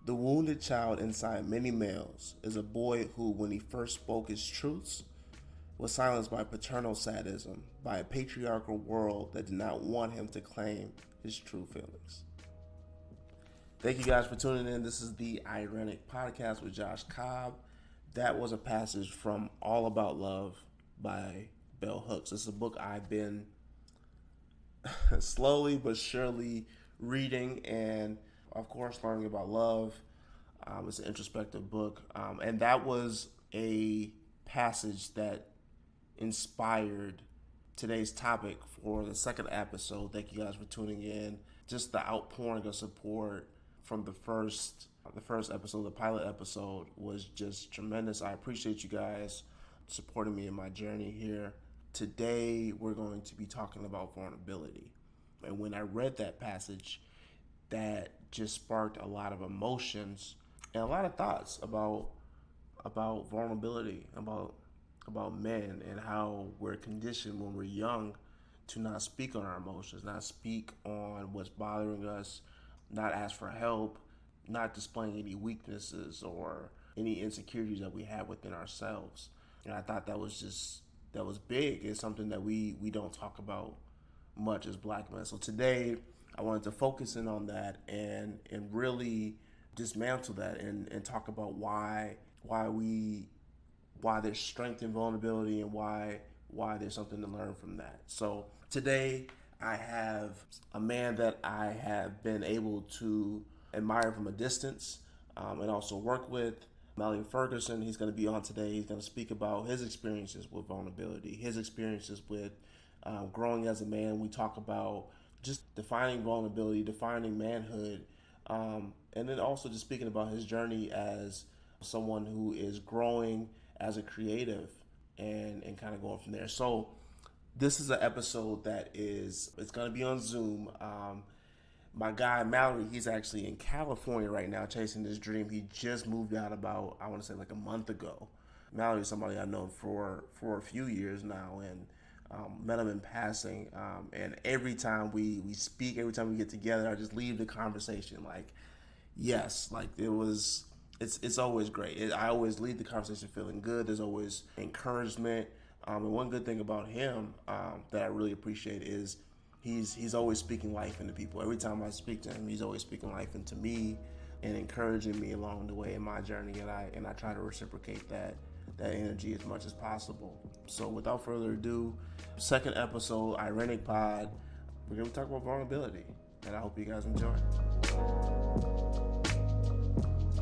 The wounded child inside many males is a boy who, when he first spoke his truths, was silenced by paternal sadism, by a patriarchal world that did not want him to claim his true feelings. Thank you guys for tuning in. This is the Ironic Podcast with Josh Cobb. That was a passage from All About Love by Bell Hooks. This is a book I've been slowly but surely reading and, of course, learning about love. It's an introspective book. And that was a passage that inspired today's topic for the second episode. Thank you guys for tuning in. Just the outpouring of support from the first episode, the pilot episode, was just tremendous. I appreciate you guys supporting me in my journey here. Today we're going to be talking about vulnerability. And when I read that passage, that just sparked a lot of emotions and a lot of thoughts about vulnerability, about men, and how we're conditioned when we're young to not speak on our emotions, not speak on what's bothering us, not ask for help, not displaying any weaknesses or any insecurities that we have within ourselves. And I thought that was big. It's something that we don't talk about much as black men. So today I wanted to focus in on that and really dismantle that and talk about why there's strength in vulnerability and why there's something to learn from that. So today I have a man that I have been able to admire from a distance and also work with, Mallory Ferguson. He's going to be on today. He's going to speak about his experiences with vulnerability, his experiences with growing as a man. We talk about just defining vulnerability, defining manhood, and then also just speaking about his journey as someone who is growing as a creative and kind of going from there. So this is an episode it's going to be on Zoom. My guy Mallory, he's actually in California right now chasing this dream. He just moved out about, I want to say, like a month ago. Mallory is somebody I've known for a few years now, and met him in passing. And every time we speak, every time we get together, I just leave the conversation like, yes, like it's always great. I always leave the conversation feeling good. There's always encouragement. And one good thing about him that I really appreciate is he's always speaking life into people. Every time I speak to him, he's always speaking life into me and encouraging me along the way in my journey. And I try to reciprocate that energy as much as possible. So without further ado, second episode, Ironic Pod, we're going to talk about vulnerability. And I hope you guys enjoy.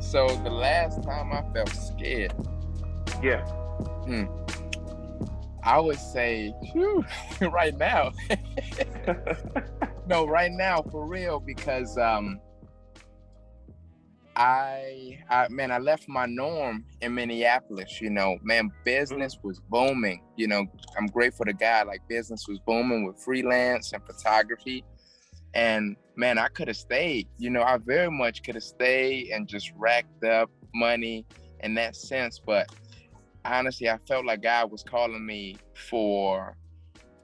So the last time I felt scared, Yeah. I would say, right now. No, right now for real, because I left my norm in Minneapolis. Business was booming. I'm grateful to God. Like, business was booming with freelance and photography. And man, I could have stayed. I very much could have stayed and just racked up money in that sense. But honestly, I felt like God was calling me for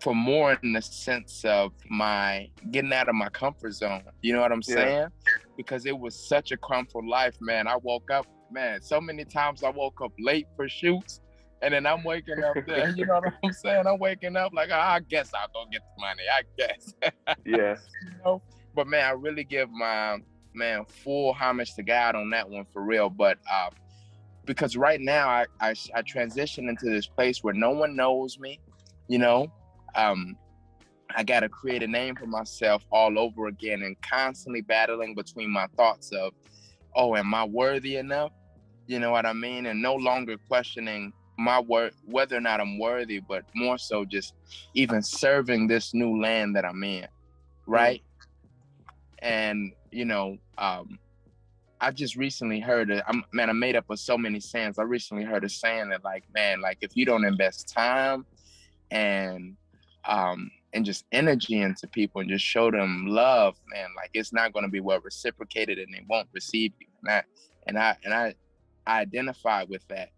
more in the sense of my getting out of my comfort zone. You know what I'm saying? Because it was such a comfortable life, man. I woke up, man, so many times I woke up late for shoots. And then I'm waking up there, you know what I'm saying? I'm waking up like, I guess I'll go get the money, I guess. Yeah. But man, I really give my, full homage to God on that one for real. But because right now I transition into this place where no one knows me, I got to create a name for myself all over again, and constantly battling between my thoughts of, oh, am I worthy enough? You know what I mean? And no longer questioning my whether or not I'm worthy, but more so just even serving this new land that I'm in, right? And I just recently heard it. I'm made up of so many sayings. I recently heard a saying that, like, man, like, if you don't invest time and just energy into people and just show them love, man, like, it's not going to be well reciprocated, and they won't receive you. And I identify with that.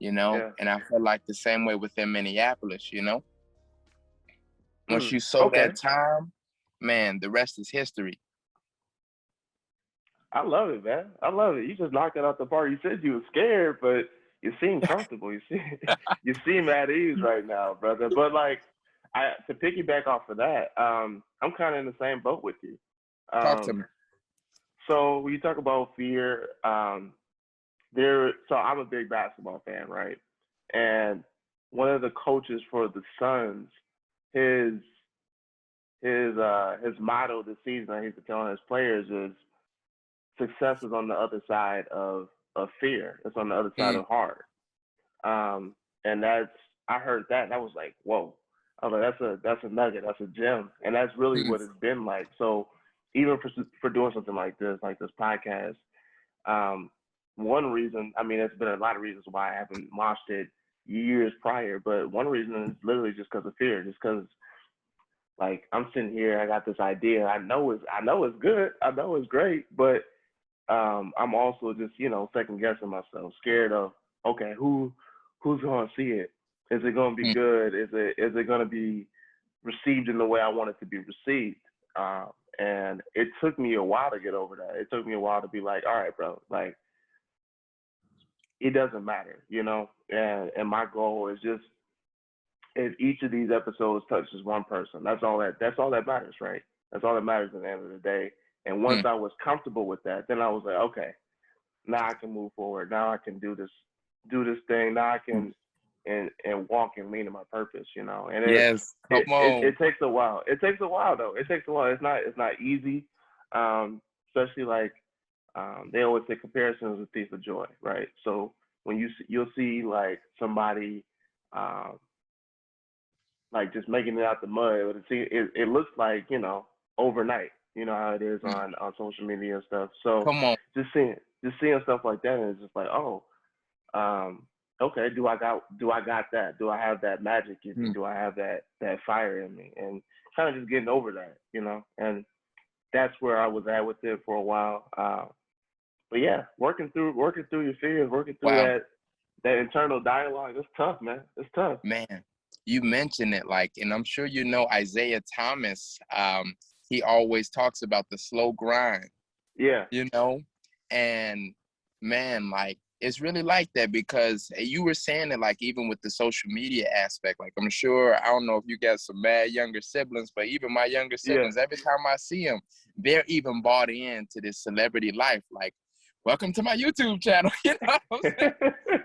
And I feel like the same way within Minneapolis, once you sow that time, man, the rest is history. I love it, man. I love it. You just knocked it out the park. You said you were scared, but you seem comfortable. You seem you seem at ease right now, brother. But like, I to piggyback off of that, I'm kind of in the same boat with you. Talk to me. So when you talk about fear, there. So I'm a big basketball fan, right? And one of the coaches for the Suns, his his motto this season that he's been telling his players is success is on the other side of fear. It's on the other side Mm, of hard. And that's I heard that and I was like, whoa. I was like, that's a nugget, that's a gem, and that's really mm, what it's been like. So even for doing something like this podcast, um, one reason, I mean, there's been a lot of reasons why I haven't watched it years prior, but one reason is literally just because of fear, just because like I'm sitting here, I got this idea, I know it's good, I know it's great, but I'm also just second guessing myself, scared of okay, who's gonna see it? Is it gonna be mm. good? Is it gonna be received in the way I want it to be received? And it took me a while to get over that. It took me a while to be like, all right, bro, like it doesn't matter, you know. And my goal is just if each of these episodes touches one person, that's all that matters, right? That's all that matters at the end of the day. And once Mm, I was comfortable with that, then I was like, okay, now I can move forward. Now I can do this thing. Now I mm. can and walk and lean in my purpose, you know. And Yes, come on. it takes a while. It takes a while though. It takes a while. It's not easy. Especially like they always say comparison is a thief of joy, right? So when you'll see like somebody um, like just making it out the mud, but it looks like overnight. You know how it is Mm, on social media and stuff. So come on. just seeing stuff like that, and it's just like, oh, um, okay, do I got that? Do I have that magic in me? Mm. Do I have that fire in me? And kind of just getting over that, you know. And that's where I was at with it for a while. But yeah, working through your fears, working through Wow, that internal dialogue. It's tough, man. It's tough. man. You mentioned it, like, and I'm sure you know Isaiah Thomas. He always talks about the slow grind, Yeah, you know, and man, like it's really like that because you were saying it, like even with the social media aspect, like I'm sure I don't know if you got some mad younger siblings, but even my younger yeah. siblings, every time I see them, they're even bought into this celebrity life. Like, welcome to my YouTube channel, you know what I'm saying?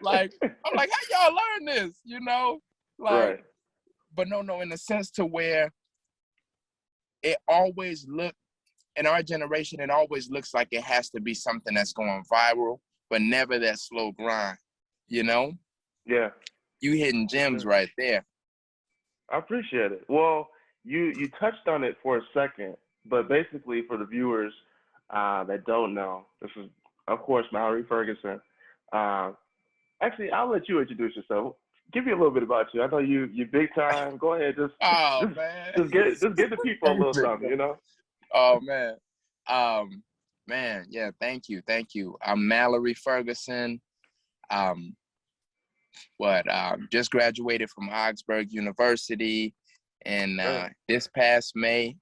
Like, I'm like, how y'all learn this, you know? Like, Right. but no, in the sense to where it always look in our generation, it always looks like it has to be something that's going viral, but never that slow grind. You know, Yeah, you hitting for gems sure. right there. I appreciate it. Well, you touched on it for a second, but basically for the viewers that don't know, this is of course Mallory Ferguson. Uh, Actually, I'll let you introduce yourself. Give me a little bit about you. I know you big time. Go ahead, Oh just man, just get the people a little something, you know. oh man, um, man, yeah. Thank you. I'm Mallory Ferguson. Um, just graduated from Augsburg University, and Sure. this past May,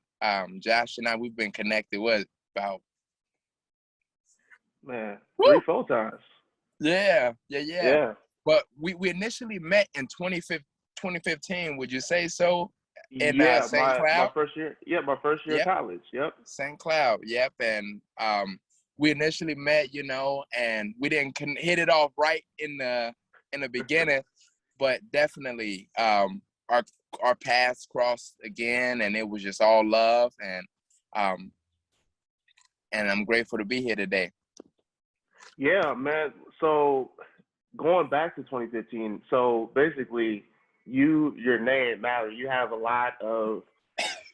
Josh and I we've been connected. What about? Man, three, Woo! 4 times. Yeah. Yeah. But we initially met in 2015. Would you say so? In Yeah, St. my Cloud? first year. Yeah, my first year of Yep, college. Yep. St. Cloud. Yep. And we initially met, you know, and we didn't hit it off right in the beginning, but definitely our our paths crossed again, and it was just all love, um, and I'm grateful to be here today. Yeah, man. So going back to 2015, so basically, your name Mallory. You have a lot of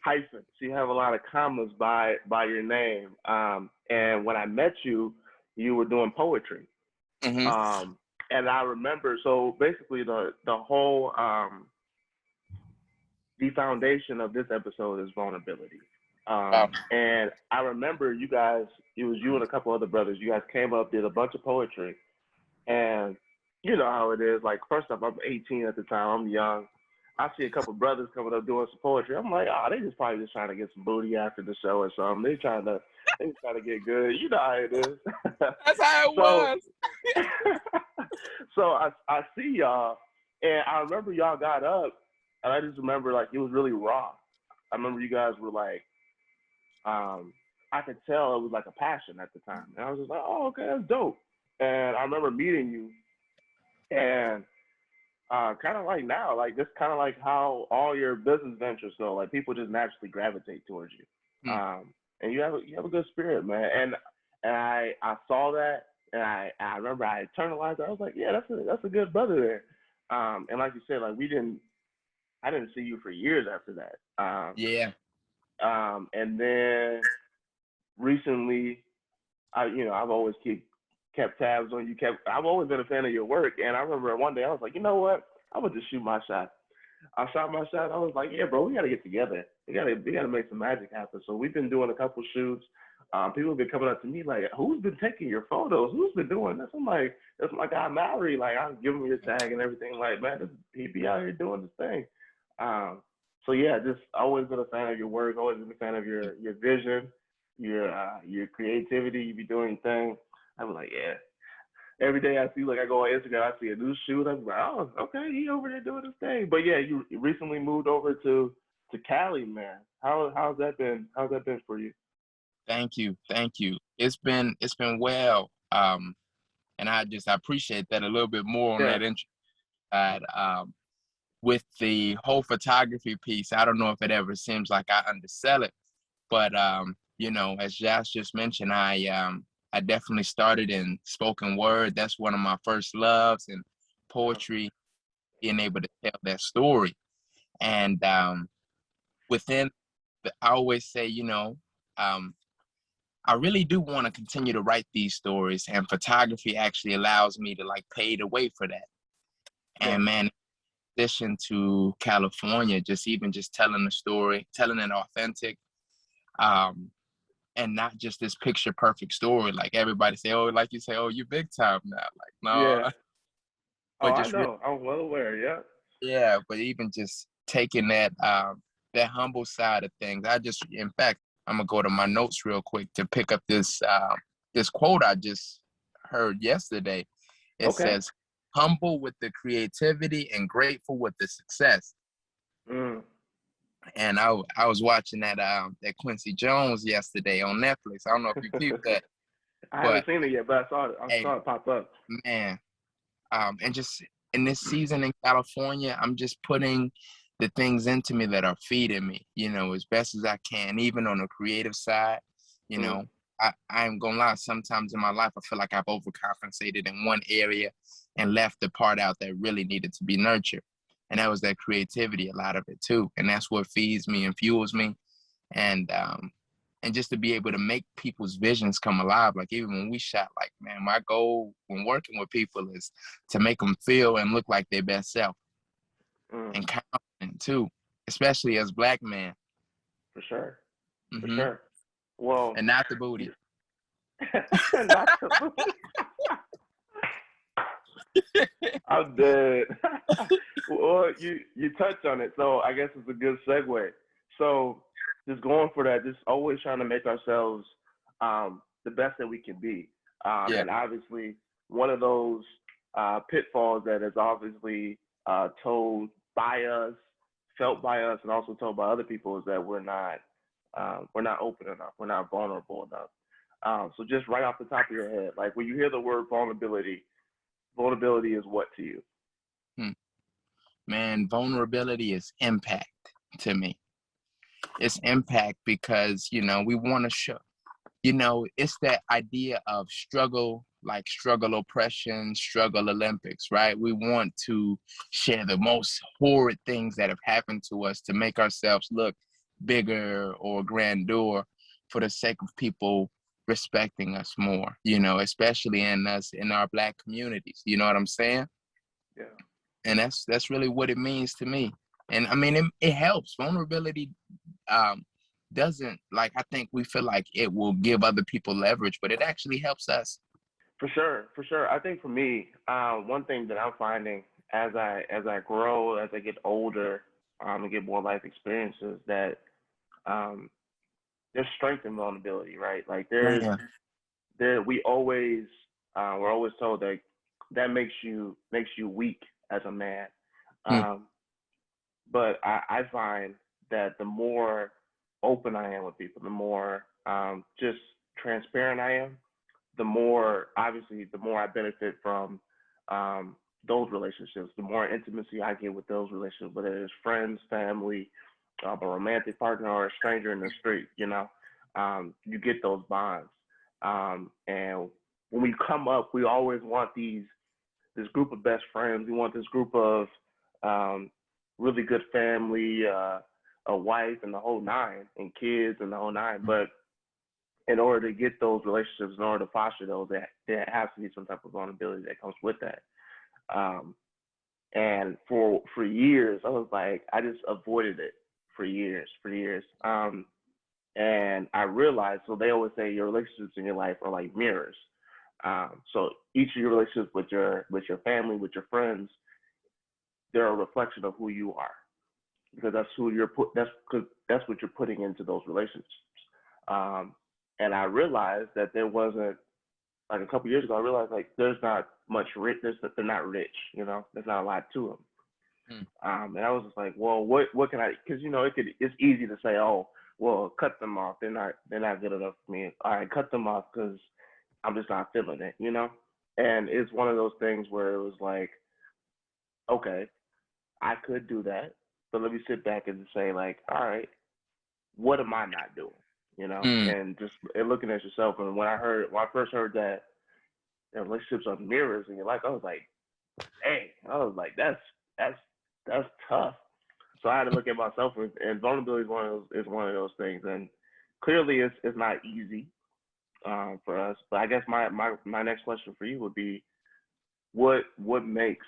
hyphens. You have a lot of commas by your name. And when I met you, you were doing poetry. Hmm. Um, and I remember. So basically, the whole the foundation of this episode is vulnerability. Wow. And I remember you guys. It was you and a couple other brothers. You guys came up, did a bunch of poetry, and you know how it is. Like first off, I'm 18 at the time. I'm young. I see a couple brothers coming up doing some poetry. I'm like, oh, they just probably just trying to get some booty after the show or something. They trying to Things gotta get good. You know how it is. That's how it So, was. so I see y'all, and I remember y'all got up, and I just remember like it was really raw. I remember you guys were like, I could tell it was like a passion at the time, and I was just like, oh, okay, that's dope. And I remember meeting you, and kind of like now, like just kind of like how all your business ventures go. Like people just naturally gravitate towards you, Hmm. and you have a good spirit, man. And I saw that, and I remember I internalized it. I was like, yeah, that's a good brother there. And like you said, like I didn't see you for years after that. Yeah. And then recently, I've always kept tabs on you. I've always been a fan of your work, and I remember one day I was like, you know what? I'm gonna just shoot my shot. I shot my shot. I was like, yeah, bro, we gotta get together. We gotta make some magic happen. So we've been doing a couple shoots. People have been coming up to me like, who's been taking your photos? Who's been doing this? I'm like, that's my guy Mallory. Like, I'm giving him your tag and everything. Like, man, he be out here doing this thing. So yeah, just always been a fan of your work. Always been a fan of your vision, your creativity. You be doing your thing. I was like, yeah, every day I see, like I go on Instagram, I see a new shoot. I'm like, oh, okay, he over there doing his thing. But yeah, you recently moved over to Cali, man. How's that been? How's that been for you? Thank you. Thank you. It's been well. And I appreciate that a little bit more on Yeah. that intro side. With the whole photography piece, I don't know if it ever seems like I undersell it, but as Josh just mentioned, I definitely started in spoken word. That's one of my first loves, and poetry, being able to tell that story. And within I always say, I really do want to continue to write these stories, and photography actually allows me to like pave the way for that. Yeah. And man, in addition to California, just telling the story, telling it authentic, um, and not just this picture perfect story. Like everybody say, oh, like you say, oh, you big time now. Like, Yeah. no, Oh, but I just really, know. I'm well aware. Yeah. yeah, but even just taking that humble side of things. In fact, I'm gonna go to my notes real quick to pick up this quote I just heard yesterday. It Okay. says, "Humble with the creativity and grateful with the success." Mm. And I was watching that Quincy Jones yesterday on Netflix. I don't know if you peeped that, I but haven't seen it yet, but I saw it. I hey, saw it pop up. man, and just in this season in California, I'm just putting the things into me that are feeding me, as best as I can, even on the creative side. You Mm. know, I am gonna lie, sometimes in my life, I feel like I've overcompensated in one area and left the part out that really needed to be nurtured. And that was that creativity, a lot of it too. And that's what feeds me and fuels me. And just to be able to make people's visions come alive. Like even when we shot, like, man, my goal when working with people is to make them feel and look like their best self, Mm. and confident too, especially as Black men. For sure. For Hmm. sure. Well, And not the booty. not the I'm dead. Well, you touched on it, so I guess it's a good segue. So just going for that, just always trying to make ourselves the best that we can be, Yeah. and obviously one of those pitfalls that is obviously told by us, felt by us, and also told by other people is that we're not open enough, we're not vulnerable enough. So just right off the top of your head, like when you hear the word vulnerability is what to you? Hmm. Man, vulnerability is impact to me. It's impact because, we want to show, it's that idea of struggle, like struggle oppression, struggle Olympics, right? We want to share the most horrid things that have happened to us to make ourselves look bigger or grandeur for the sake of people respecting us more, especially in our Black communities. You know what I'm saying? Yeah. And that's really what it means to me. And I mean, it helps. Vulnerability doesn't, like, I think we feel like it will give other people leverage, but it actually helps us. For sure, for sure. I think for me, one thing that I'm finding as I grow, as I get older, and get more life experiences, that um, there's strength in vulnerability, right? Like Man. we always we're always told that that makes you weak as a man. Hmm. Um, but I find that the more open I am with people, the more just transparent I am, the more obviously the more I benefit from those relationships, the more intimacy I get with those relationships, whether it's friends, family, a romantic partner, or a stranger in the street. You know, you get those bonds, and when we come up, we always want this group of best friends. We want this group of um, really good family, a wife, and the whole nine, and kids, and the whole nine. But in order to get those relationships, in order to foster those, there has to be some type of vulnerability that comes with that. Um, and for years, I was like, I just avoided it for years. And I realized, so they always say your relationships in your life are like mirrors. So each of your relationships with your family, with your friends, they're a reflection of who you are, because that's who you're put. That's what you're putting into those relationships. Um, and I realized that there wasn't, like a couple years ago. I realized like there's not much rich. They're not rich. You know, there's not a lot to them. Hmm. And I was just like, well, what can I? Because you know, it's easy to say, oh, well, cut them off. They're not good enough for me. All right, cut them off because I'm just not feeling it. You know, and it's one of those things where it was like, okay, I could do that, but let me sit back and say like, all right, what am I not doing? You know, Hmm. and just looking at yourself. And when I first heard that relationships are mirrors in your life, I was like, dang, I was like, that's tough. So I had to look at myself, and vulnerability is one of those things. And clearly, it's not easy for us. But I guess my next question for you would be, what what makes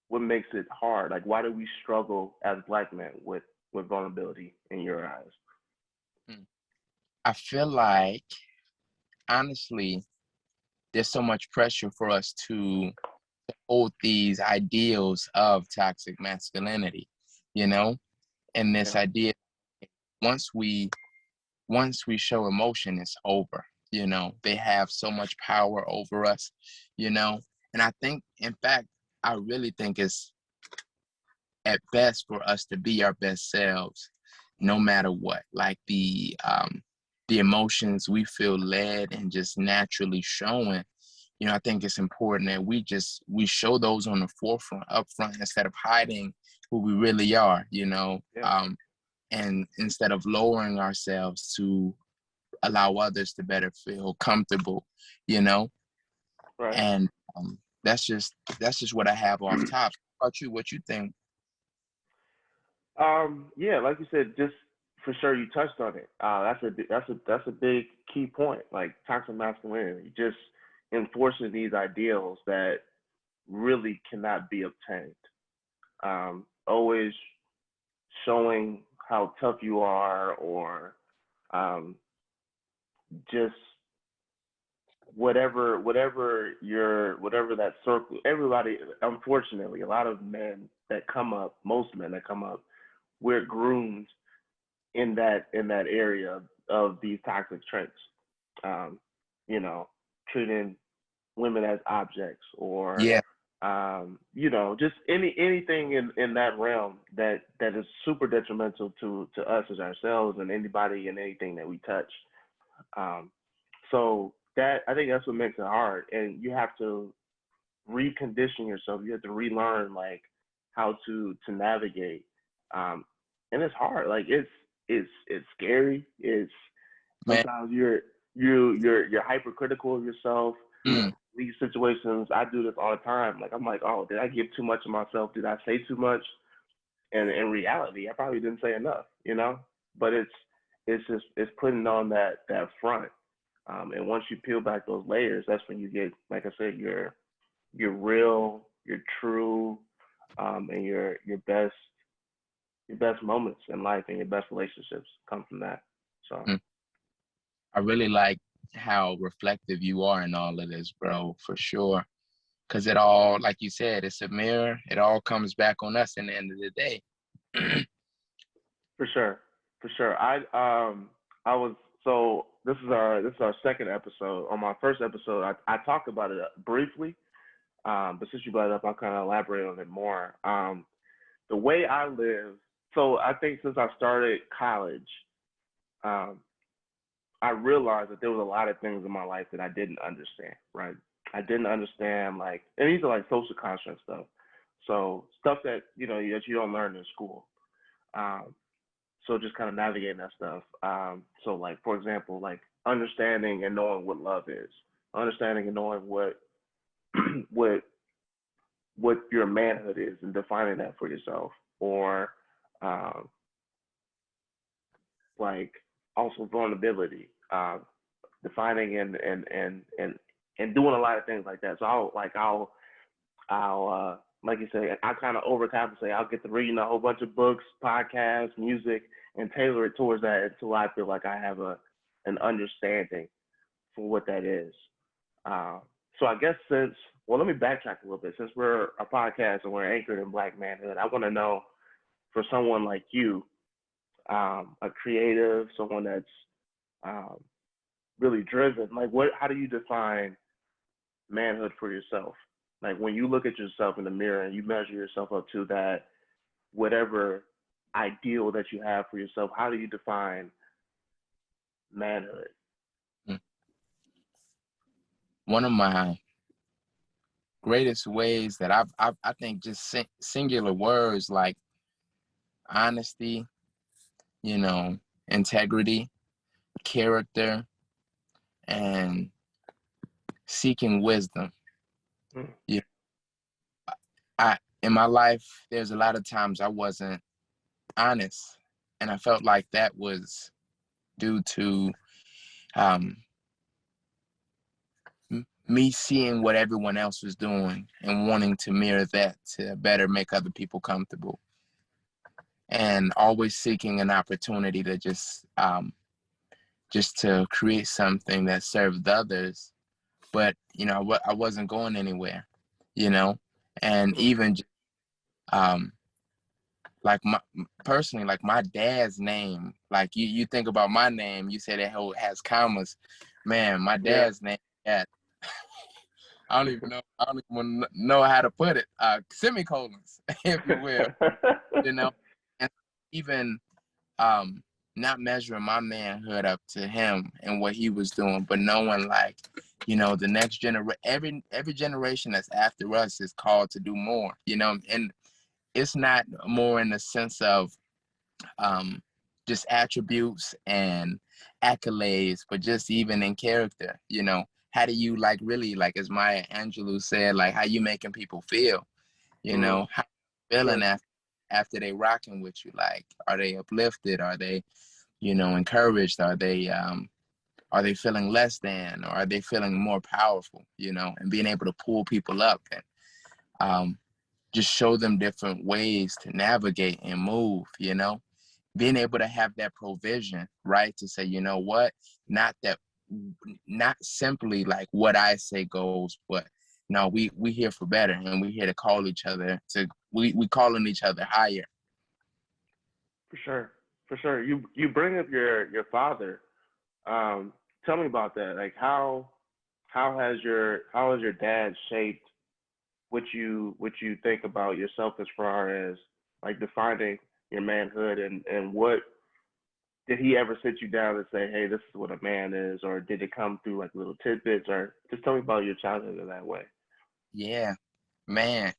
what makes it hard? Like, why do we struggle as Black men with vulnerability in your eyes? Hmm. I feel like, honestly, there's so much pressure for us to hold these ideals of toxic masculinity, you know, and this Yeah, idea once we show emotion, it's over. You know, they have so much power over us, you know. And I think, in fact, I really think it's at best for us to be our best selves, no matter what. Like the emotions we feel led and just naturally showing. You know, I think it's important that we show those on the forefront, up front, instead of hiding who we really are. You know, yeah, and instead of lowering ourselves to allow others to better feel comfortable, you know. right. And that's just what I have off top. How about you? What you think? Yeah, like you said, just for sure you touched on it. That's a big key point. Like toxic masculinity, just enforcing these ideals that really cannot be obtained. Always showing how tough you are, or um, just whatever that circle. Everybody, unfortunately, a lot of men that come up, most men that come up, we're groomed in that area of these toxic traits. Um, you know, treating women as objects, or Yeah, just anything in that realm that is super detrimental to us as ourselves and anybody and anything that we touch. Um, so that, I think that's what makes it hard, and you have to recondition yourself. You have to relearn like how to navigate, um, and it's hard. Like it's scary. It's man. sometimes you're hypercritical of yourself. Mm. These situations, I do this all the time. Like I'm like, oh, did I give too much of myself? Did I say too much? And in reality, I probably didn't say enough. But it's putting on that front. And once you peel back those layers, that's when you get, like I said, your real, your true, and your best moments in life and your best relationships come from that. So Mm. I really like how reflective you are in all of this, bro, for sure. Because it all, like you said, it's a mirror. It all comes back on us in the end of the day. for sure, I was So this is our second episode. On my first episode, I talked about it briefly, but since you brought it up, I'll kind of elaborate on it more. The way I live, so I think since I started college, um, I realized that there was a lot of things in my life that I didn't understand. Right, I didn't understand, like, and these are like social construct stuff. So stuff that that you don't learn in school. Um, so just kind of navigating that stuff. So like for example, like understanding and knowing what love is, understanding and knowing what what what your manhood is, and defining that for yourself, or um, like also vulnerability, defining and doing a lot of things like that. So I'll like you say, I kind of overcompensate. I'll get to reading a whole bunch of books, podcasts, music, and tailor it towards that until I feel like I have an understanding for what that is. Uh, so I guess let me backtrack a little bit. Since we're a podcast and we're anchored in Black manhood, I want to know, for someone like you, a creative, someone that's um, really driven, like how do you define manhood for yourself? Like when you look at yourself in the mirror and you measure yourself up to that whatever ideal that you have for yourself, how do you define manhood? One of my greatest ways that I think just singular words like honesty, integrity, character, and seeking wisdom. Mm. Yeah, in my life, there's a lot of times I wasn't honest, and I felt like that was due to um, me seeing what everyone else was doing and wanting to mirror that to better make other people comfortable, and always seeking an opportunity to just to create something that served others. But I wasn't going anywhere, and even um, like personally, like my dad's name, like you think about my name, you say that has commas. Man, my dad's name had I don't even know how to put it. Semicolons, if you will, and even um not measuring my manhood up to him and what he was doing, but knowing like, the next generation, every generation that's after us is called to do more, and it's not more in the sense of um just attributes and accolades, but just even in character, how do you like really, like as Maya Angelou said, like how you making people feel, how feeling after they rocking with you, like are they uplifted, are they encouraged, are they feeling less than, or are they feeling more powerful, and being able to pull people up and just show them different ways to navigate and move, being able to have that provision, right? To say, what, not simply like what I say goes, but no, we here for better, and we here to call each other we calling each other higher. For sure. You bring up your father. Tell me about that. Like how has your dad shaped what you think about yourself, as far as like defining your manhood, and what did he ever sit you down and say, hey, this is what a man is, or did it come through like little tidbits, or just tell me about your childhood in that way? Yeah, man.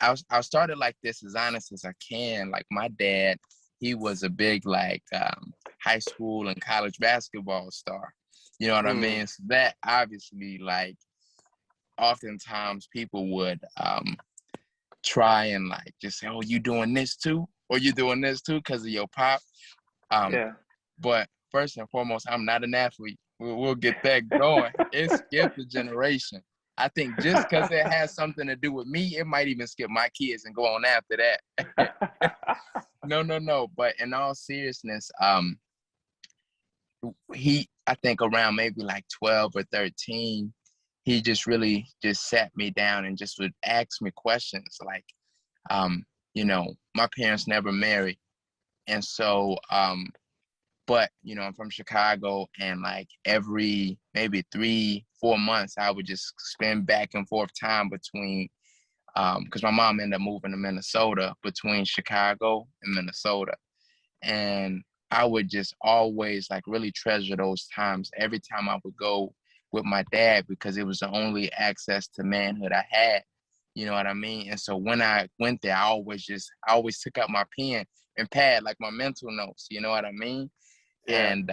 I'll start it like this, as honest as I can. Like my dad, he was a big like high school and college basketball star. You know what I mean? So that obviously, like, oftentimes people would try and like just say, "Oh, you doing this too?" or "You doing this too?" because of your pop. But first and foremost, I'm not an athlete. We'll get that going. It skipped the generation. I think just because it has something to do with me, it might even skip my kids and go on after that. No. But in all seriousness, I think around maybe like 12 or 13, he just really just sat me down and just would ask me questions like, my parents never married. And so But, you know, I'm from Chicago, and like every maybe 3-4 months, I would just spend back and forth time between, because my mom ended up moving to Minnesota, between Chicago and Minnesota. And I would just always like really treasure those times every time I would go with my dad, because it was the only access to manhood I had. You know what I mean? And so when I went there, I always took out my pen and pad, like my mental notes, you know what I mean? Yeah. And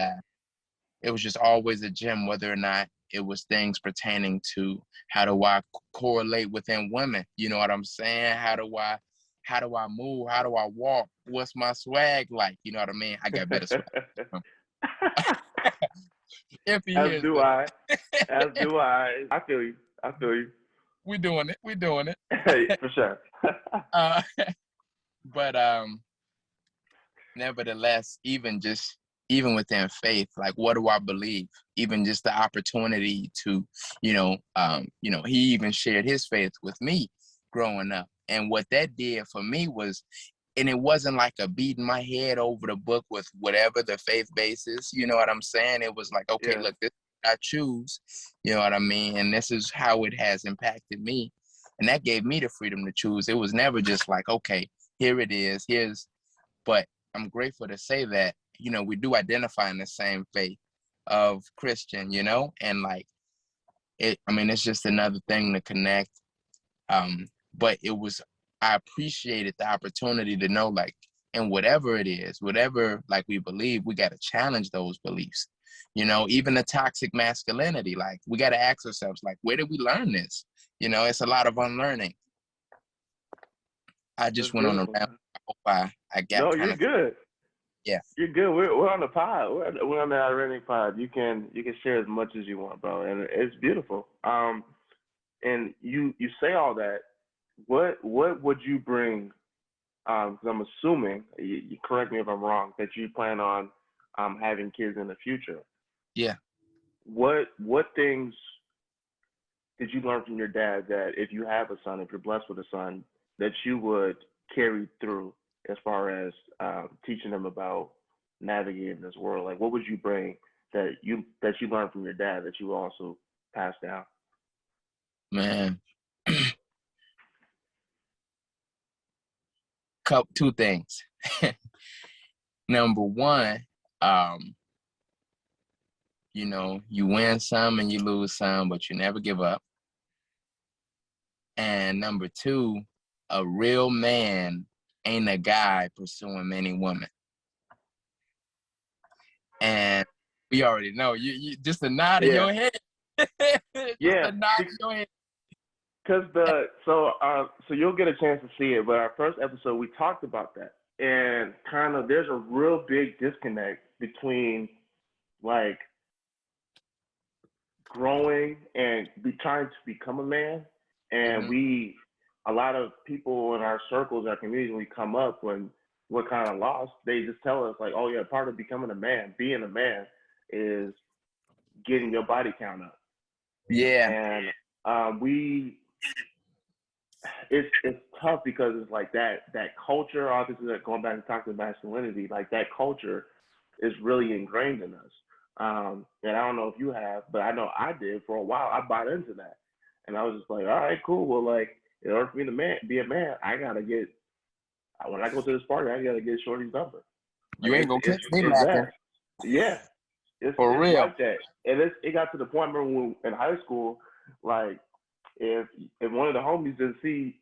it was just always a gem, whether or not it was things pertaining to how do I correlate within women, you know what I'm saying? How do I move? How do I walk? What's my swag like? You know what I mean? I got better swag. If he As hears do this. I. As do I. I feel you. I feel you. We doing it. For sure. uh, but nevertheless, even within faith, like what do I believe? Even just the opportunity to, he even shared his faith with me growing up. And what that did for me was, and it wasn't like a beating my head over the book with whatever the faith base is, you know what I'm saying? It was like, okay, Yeah. look, this is what I choose, you know what I mean? And this is how it has impacted me. And that gave me the freedom to choose. It was never just like, okay, here it is, but I'm grateful to say that, you know, we do identify in the same faith of Christian, you know, and like it's just another thing to connect. But I appreciated the opportunity to know, like, and whatever it is, whatever like we believe, we got to challenge those beliefs, you know, even the toxic masculinity. Like, we got to ask ourselves, like, where did we learn this? You know, it's a lot of unlearning. I just That's went on a beautiful. rant. I hope I got No, kind you're of, good. yeah. You're good. We're on the pod. We're on the Ironic pod. You can share as much as you want, bro, and it's beautiful. And you say all that. What would you bring? Because I'm assuming, you correct me if I'm wrong, that you plan on having kids in the future. Yeah. What things did you learn from your dad that if you have a son, if you're blessed with a son, that you would carry through as far as teaching them about navigating this world? Like, what would you bring that you learned from your dad that you also pass down? Man. Two things. Number one, you know, you win some and you lose some, but you never give up. And number two, a real man ain't a guy pursuing many women. And we already know, you just a nod of your head. Just a nod of your head. Because so you'll get a chance to see it, but our first episode we talked about that, and kind of there's a real big disconnect between like growing and trying to become a man, and a lot of people in our circles, our communities, when we come up, when we're kind of lost, they just tell us like, oh yeah, part of becoming a man, being a man, is getting your body count up. Yeah. And it's tough because it's like that culture, obviously, that going back and talking about masculinity, like that culture is really ingrained in us. And I don't know if you have, but I know I did for a while. I bought into that, and I was just like, all right, cool. Well, like, in order for me to be a man, I gotta get, when I go to this party, I gotta get Shorty's number. You ain't gonna catch me lacking. Yeah, it's real. like that. And it got to the point where when in high school, like, if one of the homies didn't see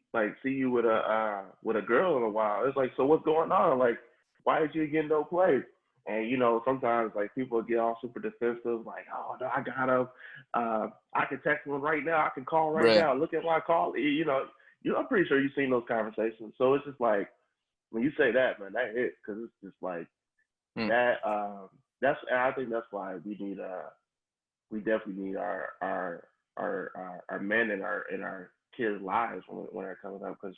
you with a girl in a while, it's like, so what's going on? Like, why did you get no play? And you know, sometimes like people get all super defensive, like, oh no, I got him. I can text him right now. I can call right now. Look at my call. You know, I'm pretty sure you've seen those conversations. So it's just like, when you say that, man, that hit, because it's just like that. And I think that's why we definitely need our men in our kids' lives when they're coming up, because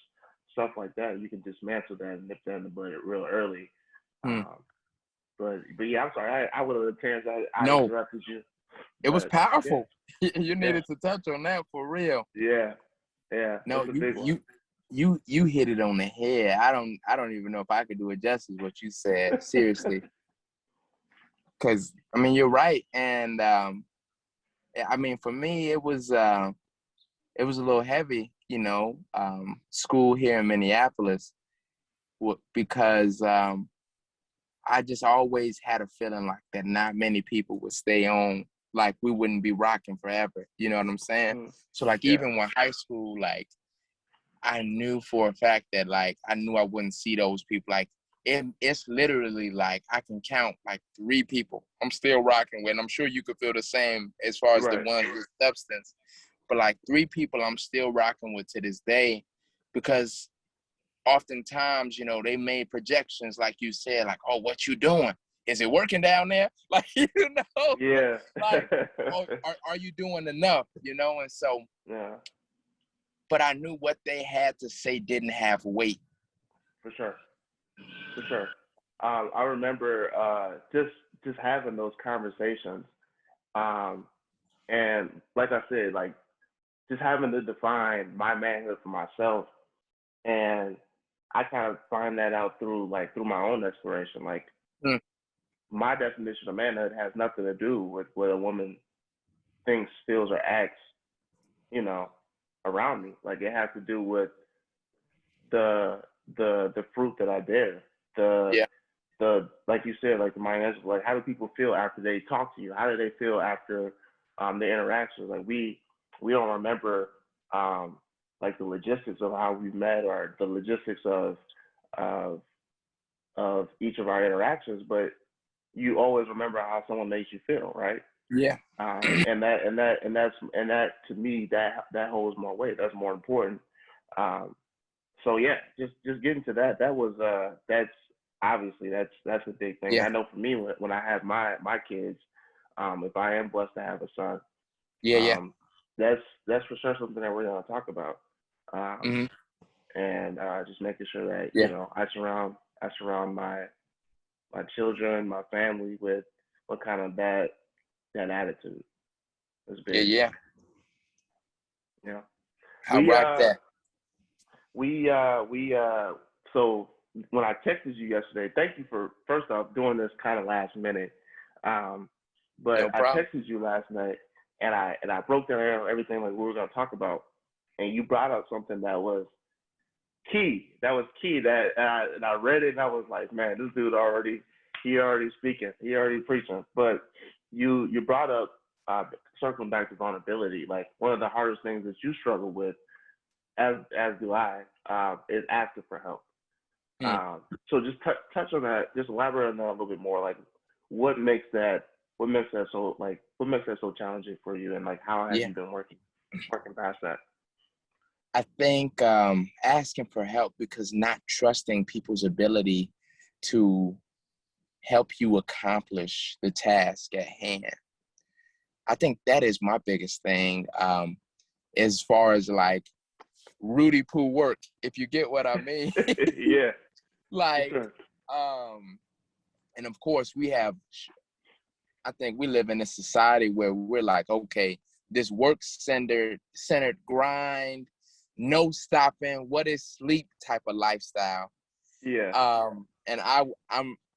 stuff like that, you can dismantle that and nip that in the bud real early. But yeah, I'm sorry, I would have chance. I interrupted you. It was powerful. Yeah. You needed to touch on that for real. Yeah. No, you hit it on the head. I don't even know if I could do it justice what you said. Seriously. Because I mean, you're right, and I mean, for me, it was a little heavy, you know, school here in Minneapolis, because I just always had a feeling like that not many people would stay on, like we wouldn't be rocking forever. You know what I'm saying? Mm. So like Yeah. even when high school, like I knew for a fact that like I knew I wouldn't see those people. Like it's literally like I can count like 3 people I'm still rocking with. And I'm sure you could feel the same as far as the Right. ones with substance. But like 3 people I'm still rocking with to this day, because oftentimes, you know, they made projections, like you said, like, oh, what you doing? Is it working down there? Like, you know, Yeah. like, oh, are you doing enough? You know, and so, Yeah, but I knew what they had to say didn't have weight. for sure. For sure. I remember just having those conversations. Um, and like I said, like just having to define my manhood for myself. And I kind of find that out through my own exploration. Like Mm, my definition of manhood has nothing to do with what a woman thinks, feels, or acts, you know, around me. Like it has to do with the the fruit that I bear, the yeah, like you said, like the mind, like how do people feel after they talk to you? How do they feel after the interactions? Like we don't remember like the logistics of how we met or the logistics of of each of our interactions, but you always remember how someone makes you feel, right? yeah, And that to me that holds more weight. That's more important. Um, so yeah, just getting to that. That was that's obviously that's a big thing. yeah, I know for me when I have my kids, if I am blessed to have a son, yeah, yeah. um, that's for sure something that we're gonna talk about. Um, Hmm. and just making sure that Yeah, I surround my children, my family with what kind of that attitude is yeah, big. yeah. You know, I we rock uh that. we so when I texted you yesterday, thank you for first off doing this kind of last minute. Um, but No I problem. texted you last night and I broke down everything like we were gonna talk about, and you brought up something that was key. That was key. And I read it and I was like, man, this dude already speaking, he already preaching. But you brought up circling back to vulnerability. Like one of the hardest things that you struggle with, as do I, is asking for help. Mm. So just touch on that. Just elaborate on that a little bit more. Like what makes that what makes that so challenging for you, and like how have Yeah. you been working past that? I think asking for help, because not trusting people's ability to help you accomplish the task at hand. I think that is my biggest thing, as far as like Rudy Poo work, if you get what I mean. Yeah, for Like, sure. um, and of course I think we live in a society where we're like, okay, this work centered grind, no stopping, what is sleep type of lifestyle. Yeah. And I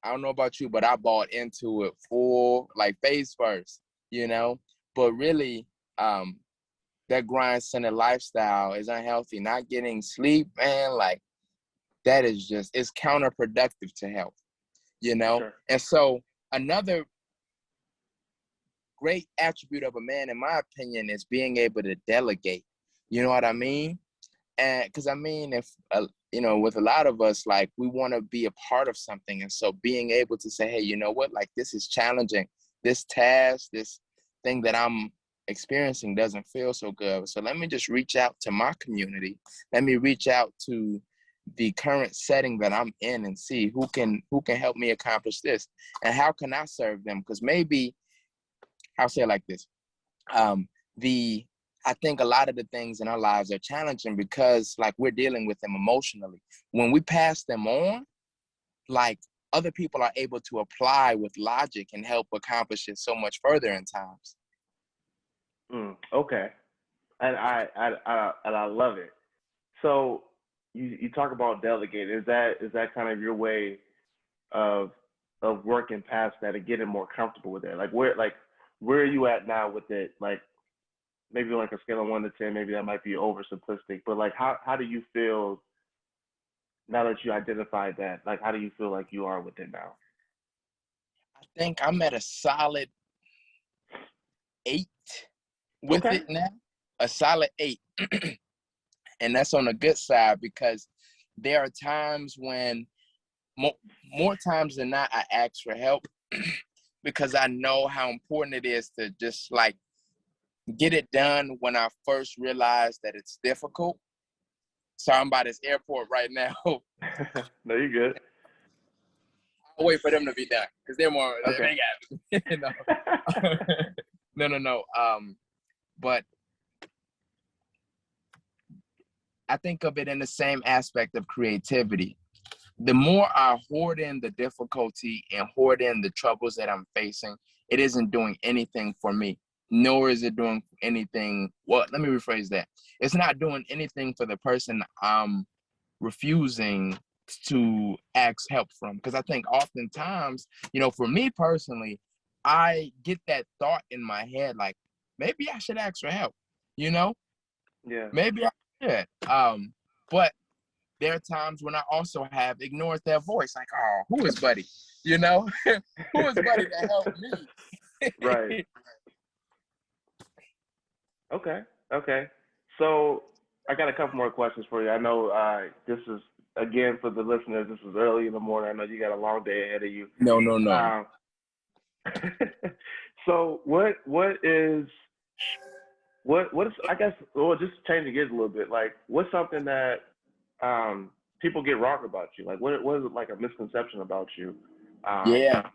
don't know about you, but I bought into it full, like face first, you know. But really, um, that grind centered lifestyle is unhealthy. Not getting sleep, man, like that is just, it's counterproductive to health, you For know. sure. And so another great attribute of a man, in my opinion, is being able to delegate. You know what I mean? And because I mean, if you know, with a lot of us, like we want to be a part of something, and so being able to say, hey, you know what, like this is challenging, this task, this thing that I'm experiencing doesn't feel so good. So let me just reach out to my community. Let me reach out to the current setting that I'm in and see who can help me accomplish this, and how can I serve them? Because maybe I'll say it like this. Um, the I think a lot of the things in our lives are challenging because like we're dealing with them emotionally. When we pass them on, like other people are able to apply with logic and help accomplish it so much further in times. Okay. And I love it. So you talk about delegating. Is that kind of your way of of working past that and getting more comfortable with it? Where are you at now with it? Like maybe like a scale of 1 to 10, maybe that might be oversimplistic, but like how do you feel now that you identified that? Like how do you feel like you are with it now? I think I'm at a solid 8 with Okay. it now. A solid 8. And that's on the good side, because there are times when more times than not I ask for help because I know how important it is to just like get it done when I first realized that it's difficult. So I'm by this airport right now. No, you're good. I'll wait for them to be done because they're more, Okay. they got no. But I think of it in the same aspect of creativity. The more I hoard in the difficulty and hoard in the troubles that I'm facing, it isn't doing anything for me, nor is it doing anything. Well, let me rephrase that. It's not doing anything for the person I'm refusing to ask help from. Because I think oftentimes, for me personally, I get that thought in my head, like, maybe I should ask for help, Yeah. maybe I should. But there are times when I also have ignored their voice, like, oh, who is Buddy? Who is Buddy to help me? Right. Okay. Okay. So I got a couple more questions for you. I know this is again for the listeners. This is early in the morning. I know you got a long day ahead of you. No. Um, so what is, I guess, well, just changing gears a little bit, like what's something that people get wrong about you? Like what is it, like a misconception about you? Yeah.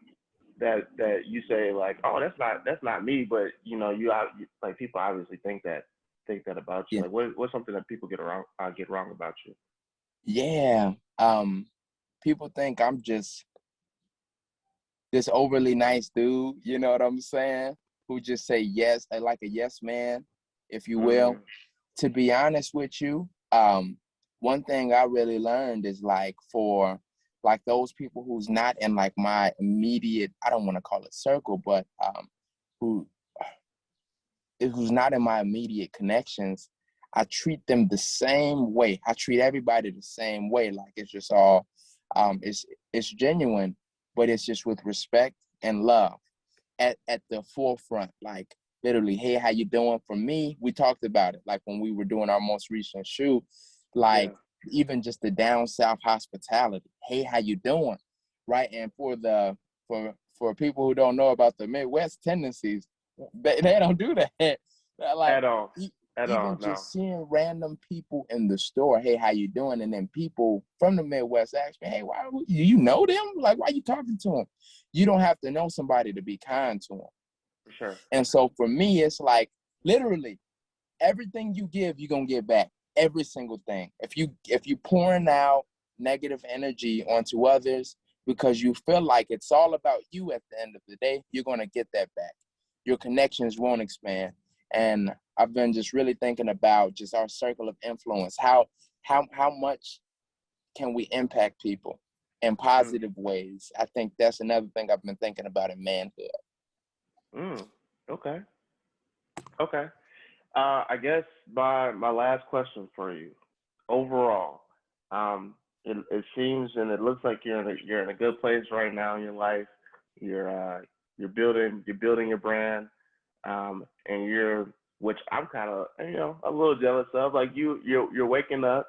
That you say like, oh, that's not me, but like people obviously think that about you. Yeah. Like what's something that people get wrong about you? Yeah. People think I'm just this overly nice dude, you know what I'm saying? Who just say yes, like a yes man, if you will. Mm, To be honest with you, one thing I really learned is like for like those people who's not in like my immediate, I don't want to call it circle, but who who's not in my immediate connections, I treat them the same way. I treat everybody the same way. Like it's just all, it's genuine, but it's just with respect and love at the forefront. Like literally, hey, how you doing? For me, we talked about it. Like when we were doing our most recent shoot, yeah. like even just the down south hospitality. Hey, how you doing? Right. And for people who don't know about the Midwest tendencies, they don't do that. Like At all. At all. even No. just seeing random people in the store, hey, how you doing? And then people from the Midwest ask me, hey, why you know them? Like, why are you talking to them? You don't have to know somebody to be kind to them. For sure. And so for me, it's like literally everything you give, you're gonna get back. Every single thing. If you pouring out negative energy onto others because you feel like it's all about you at the end of the day, you're gonna get that back. Your connections won't expand. And I've been just really thinking about just our circle of influence. How much can we impact people in Mm, positive ways? I think that's another thing I've been thinking about in manhood. okay. Okay. I guess my last question for you, overall, it seems and it looks like you're in a good place right now in your life. You're building your brand, and which I'm kind of a little jealous of. Like you're waking up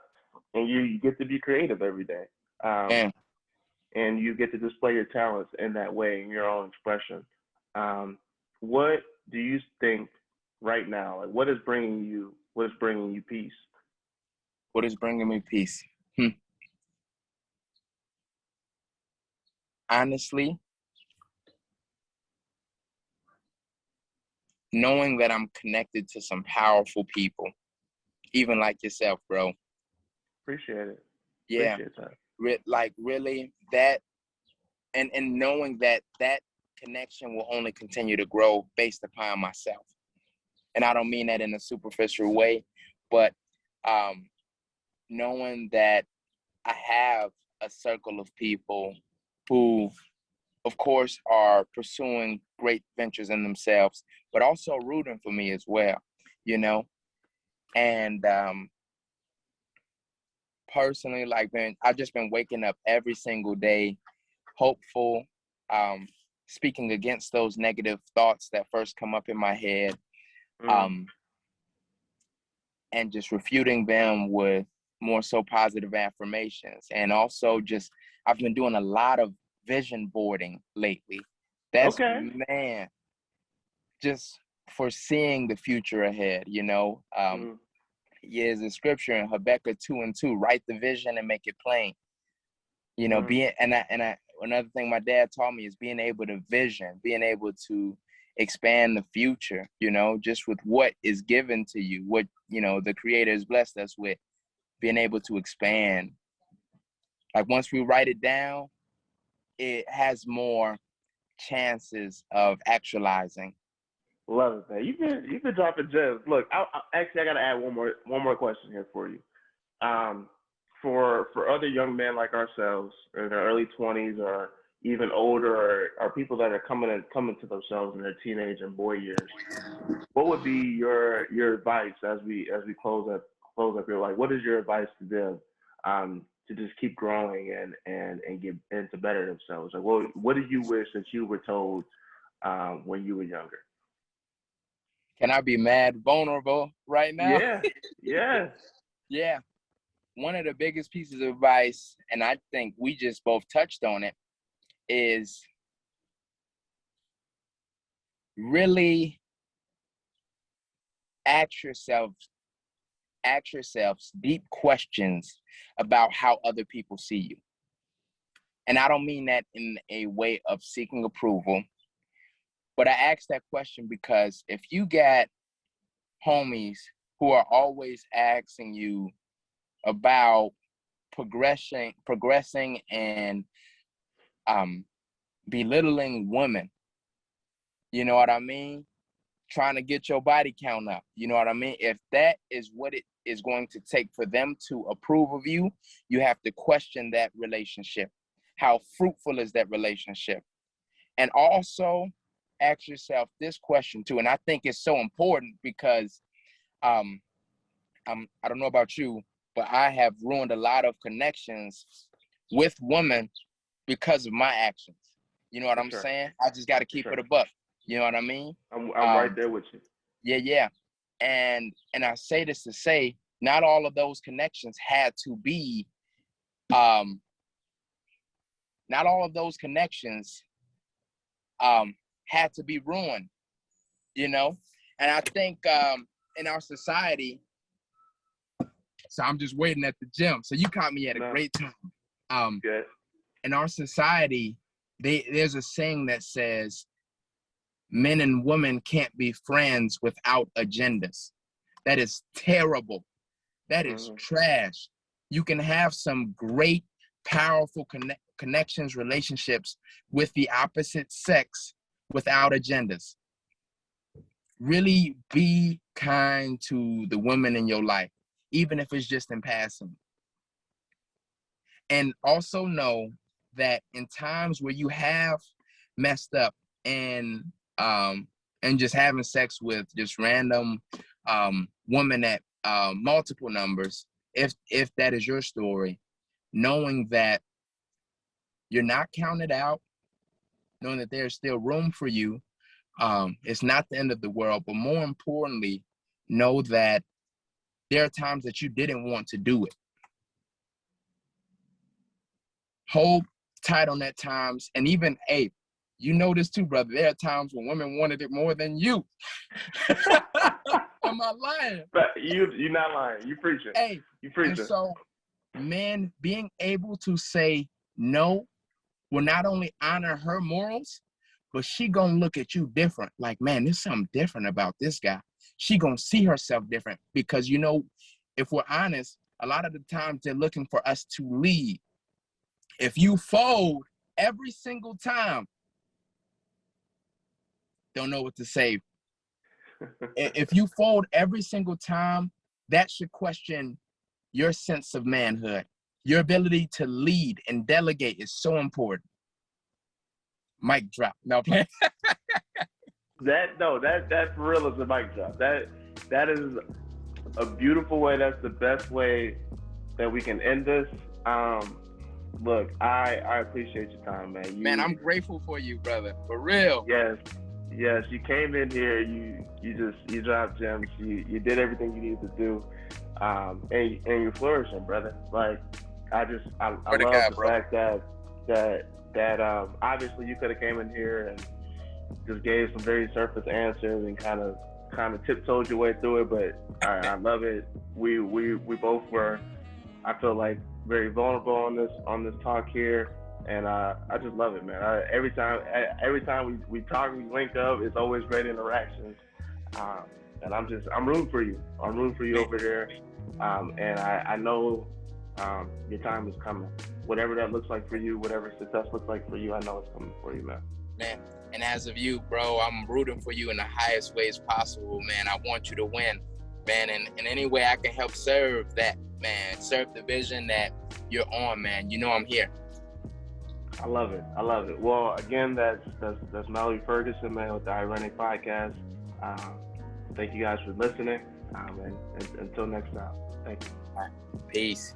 and you get to be creative every day, And and you get to display your talents in that way in your own expression. What do you think right now? Like, what is bringing you peace? what is bringing me peace? Honestly, knowing that I'm connected to some powerful people, even like yourself, bro. Appreciate it. Yeah, Appreciate that. like really that, and knowing that that connection will only continue to grow based upon myself. And I don't mean that in a superficial way, but um, knowing that I have a circle of people who of course, are pursuing great ventures in themselves, but also rooting for me as well, you know? And personally, like, man, I've just been waking up every single day, hopeful, um, speaking against those negative thoughts that first come up in my head, and just refuting them with more so positive affirmations. And also just, I've been doing a lot of vision boarding lately. That's, man, just foreseeing the future ahead, you know? There's a scripture in Habakkuk 2:2, write the vision and make it plain. You know, another thing my dad taught me is being able to vision, being able to expand the future, you know, just with what is given to you, what, you know, the Creator has blessed us with, being able to expand. Like, once we write it down, it has more chances of actualizing. Love it, man. You've been dropping gems. Look, I gotta add one more question here for you. For other young men like ourselves in their early 20s or even older, or people that are coming to themselves in their teenage and boy years, what would be your advice as we close up here? Like, what is your advice to them to just keep growing and get and to better themselves? Like, what do you wish that you were told when you were younger? Can I be mad vulnerable right now? Yeah. Yeah. One of the biggest pieces of advice, and I think we just both touched on it, is really ask yourselves deep questions about how other people see you. And I don't mean that in a way of seeking approval, but I ask that question because if you got homies who are always asking you about progressing and belittling women, you know what I mean? Trying to get your body count up, you know what I mean? If that is what it is going to take for them to approve of you, you have to question that relationship. How fruitful is that relationship? And also ask yourself this question too, and I think it's so important because I don't know about you, but I have ruined a lot of connections with women because of my actions. You know what I'm saying? I just got to keep it a buck. You know what I mean? I'm right there with you. Yeah. And I say this to say, not all of those connections had to be, not all of those connections had to be ruined, you know? And I think in our society, so I'm just waiting at the gym. So you caught me at a great time. Good. In our society, there's a saying that says, men and women can't be friends without agendas. That is terrible. That is trash. You can have some great, powerful connections, relationships with the opposite sex without agendas. Really be kind to the women in your life, even if it's just in passing. And also know that in times where you have messed up and just having sex with just random women at multiple numbers, if that is your story, knowing that you're not counted out, knowing that there's still room for you, it's not the end of the world, but more importantly, know that there are times that you didn't want to do it. Hold tight on that times, and even, hey, you know this too, brother. There are times when women wanted it more than you. Am I lying? But you're not lying. You preaching. Hey, you preaching. And so, men being able to say no will not only honor her morals, but she gonna look at you different. Like, man, there's something different about this guy. She gonna see herself different because, you know, if we're honest, a lot of the times they're looking for us to lead. If you fold every single time, don't know what to say. If you fold every single time, that should question your sense of manhood. Your ability to lead and delegate is so important. Mic drop. No, playing. That for real is a mic drop. That is a beautiful way. That's the best way that we can end this. Look, I appreciate your time, man. Man, I'm grateful for you, brother. For real. Yes. You came in here. You dropped gems. You did everything you needed to do, and you're flourishing, brother. Like I love the fact that obviously you could have came in here and just gave some very surface answers and kind of tiptoed your way through it, but I love it. We both were, I feel like, very vulnerable on this talk here, and I just love it, man. Every time we talk, we link up, it's always great interactions, and I'm rooting for you. I'm rooting for you over there, and I know your time is coming. Whatever that looks like for you, whatever success looks like for you, I know it's coming for you, man. Man, and as of you, bro, I'm rooting for you in the highest ways possible, man. I want you to win, man, and in any way I can help serve that, man, serve the vision that you're on, man. You know I'm here. I love it. Well, again, that's Mallory Ferguson, man, with the Ironic Podcast. Thank you guys for listening, and until next time, thank you. Peace.